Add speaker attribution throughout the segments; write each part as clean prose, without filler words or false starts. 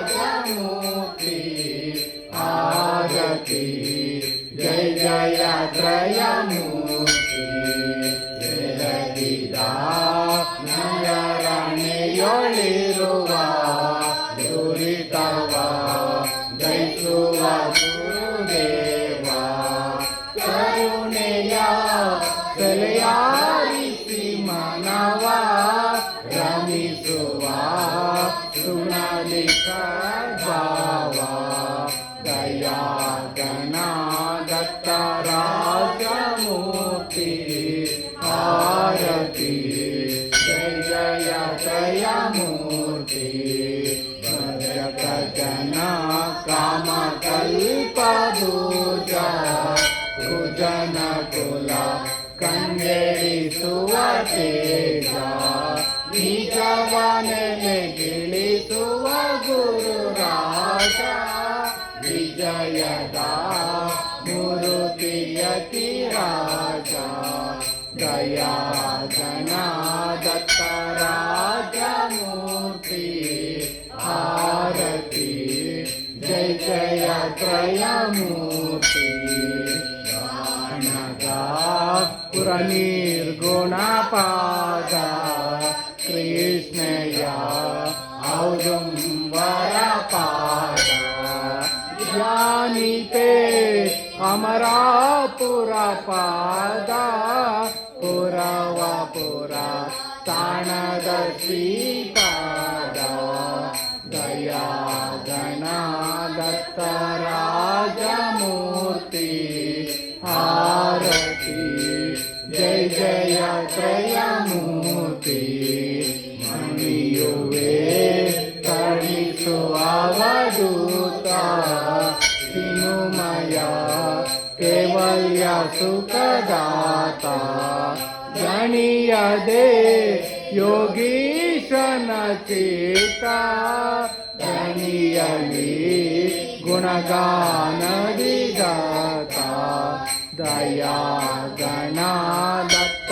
Speaker 1: राजमूर्ति आरती जय जय त्रयमूर्ति जयदिदा ನಯರಣೆಯೊಳಿರುವ ದುರಿತವ ಜಯಿಸುವ ಗುರುದೇವ ಕರುಣೆಯ ತಲೆಯಾರಿಸಿ ಮನವ ರಮಿಸುವ ಸುಣಲಿಕ ಭಾವ ದಯಾಗಣ ದತ್ತ ರಾಜಮೂರ್ತಿ ಆರತಿ ಜಯ ಜಯ ತ್ರಯಮೂರ್ತಿ ಭಜಕಜನ ಕಾಮಕಲ್ಪಭೂಜ ಕುಜನ ಕುಲ ಕಂಗೆಳಿಸುವ ತೇಜ ನಿಜವನೆಲೆಗಿಳಿಸುವ ಗುರುರಾಜ ವಿಜಯದ ಮುರುತಿಯತಿ ರಾಜ ದಯಾಗಣ ದತ್ತ ರಾಜಮೂರ್ತಿ ಆರತಿ ಜಯ ಜಯ ತ್ರಯಮೂರ್ತಿ ಗಾಣಗ ಪುರ ನಿರ್ಗುಣ ಪಾದ ಕೃಷ್ಣಯ್ಯ ಔದುಂಬರ ಪಾದ ಜ್ಞಾನಿತೆ ಅಮರಾಪುರ ಪಾದ ಪುರವ ಪುರ ತಾಣದ ಶ್ರೀಪಾದ ದಯಾಗಣ ದತ್ತ ರಾಜಮೂರ್ತಿ ಆರತಿ ಜಯ ಜಯ ತ್ರಯಮೂರ್ತಿ ಮಣಿಯುವೆ ಕಳಿಸುವ ಅವಧೂತ ಸಿನುಮಯ ಕೇವಲ್ಯ ಸುಖದಾತ ಗಣಿಯದೆ ಯೋಗೀಶನ ಚೇತ ಗಣಿಯಲಿ ಗುಣಗಾನದಿ ಗಾತ ದಯಾಗಣ ದತ್ತ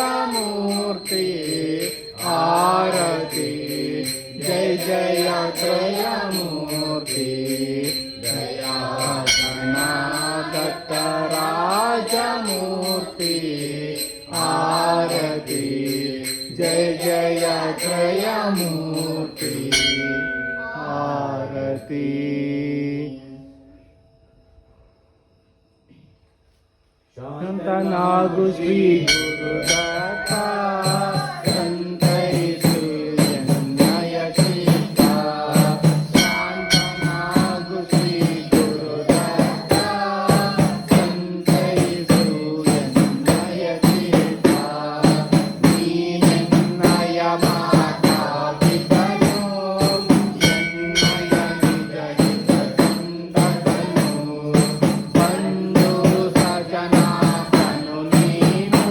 Speaker 1: ರಾಜಮೂರ್ತಿ ಆರತಿ ಜಯ ಜಯ ತ್ರಯಮೂರ್ತಿ ದಯಾಗಣ ದತ್ತ ರಾಜಮೂರ್ತಿ ಆರತಿ ಜಯ ಜಯ ತ್ರಯಮೂರ್ತಿ ಆರತಿ. ಶಾಂತನಾಗು ಶ್ರೀ ಗುರುದತ್ತ ಸಂತೈಸು ಎನ್ನಯ ಚಿತ್ತ ಶಾಂತನಾಗು ಶ್ರೀ ಗುರುದತ್ತ ಸಂತೈಸು ಎನ್ನಯ ಚಿತ್ತ ನೀನೆನ್ನಯ ಮಾತಾ ಪಿತನು ಎನ್ನಯ ನಿಜ ಹಿತ ಸಂತತನು ಬಂದು ಸಜನ ನೀನು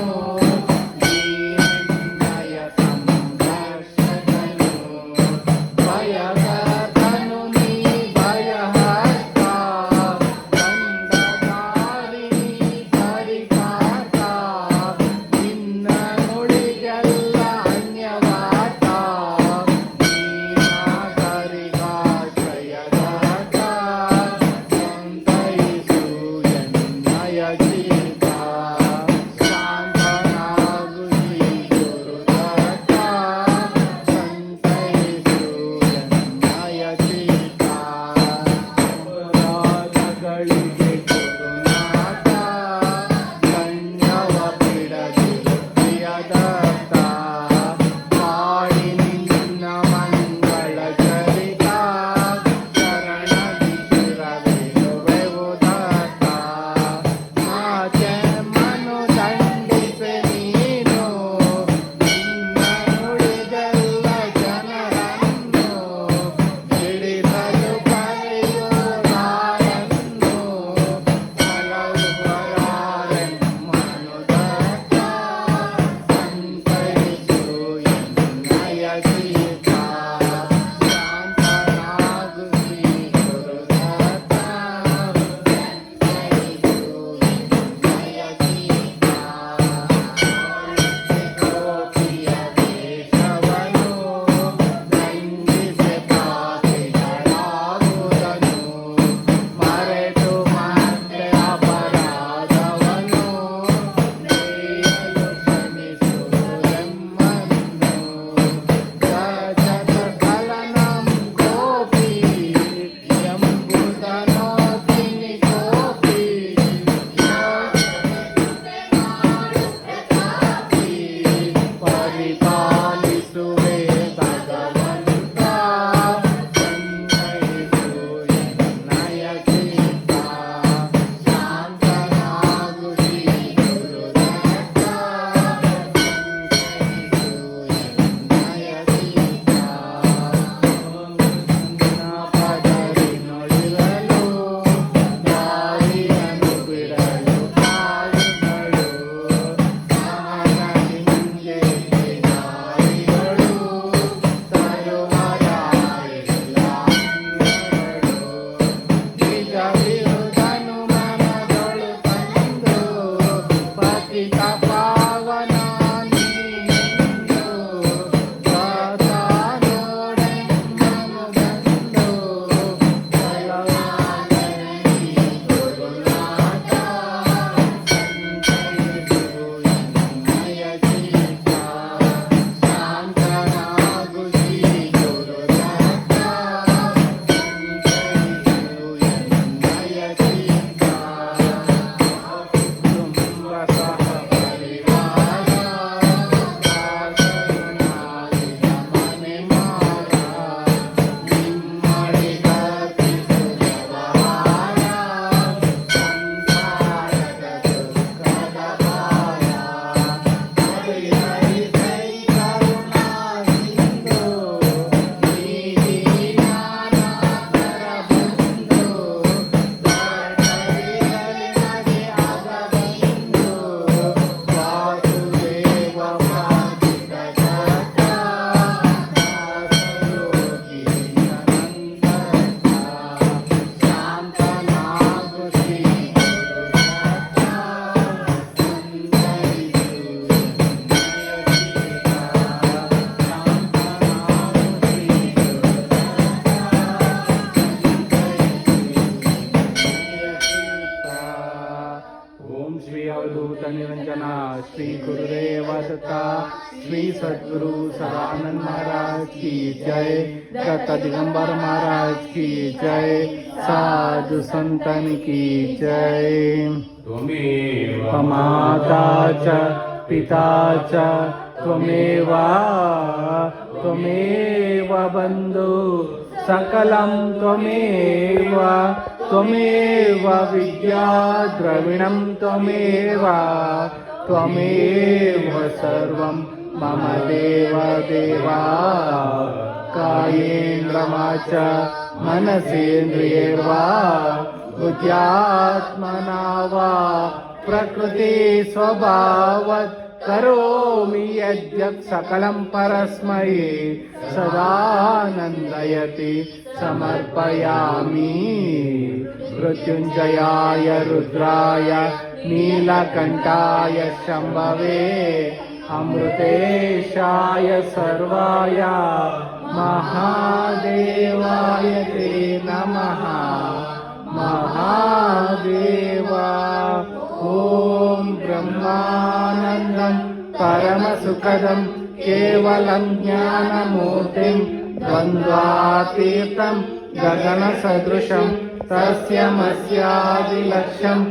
Speaker 1: निरंजना श्री गुरुदेव दत्ता श्री सद्गुरु सदानंद महाराज की जय। दत्त दिगंबर महाराज की जय। साधु संतन की जय।
Speaker 2: त्वमेव
Speaker 1: माता च पिता च त्वमेव बन्धु सकलं त्वमेव विद्या द्रविणं त्वमेव सर्वं मम देवा कायेन वाचा मनसेन्द्रियैर्वा बुद्ध्यात्मना वा प्रकृति स्वभावत् करोमि यद्यत् सकलं परस्मै सदानन्दयति समर्पयामि। मृत्युञ्जयाय रुद्राय नीलकण्ठाय शम्भवे अमृतेशाय सर्वाय महादेवाय ते नमः। महादेवा ॐ ब्रह्मानन्दं परमसुखदं केवलं ज्ञानमूर्तिं द्वन्द्वातीतं गगनसदृशं तस्यमस्यादिलक्ष्यम्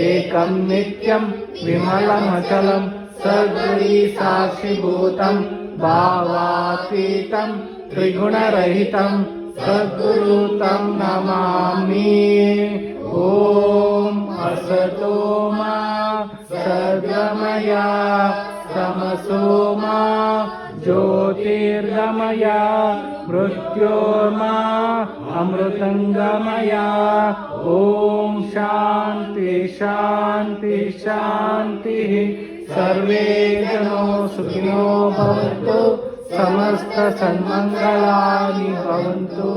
Speaker 1: एकं नित्यं विमलमचलं सद्गुरुसाक्षिभूतं भावातीतं त्रिगुणरहितं सद्गुरु तं नमामि। ॐ असतो मा सद्गमय तमसो मा ज्योतिर्गमय मृत्योर्मा अमृतंगमय। ॐ शान्ति शान्ति शान्तिः। सर्वे जनो सुखिनो भवन्तु समस्त सन्मङ्गलानि भवन्तु।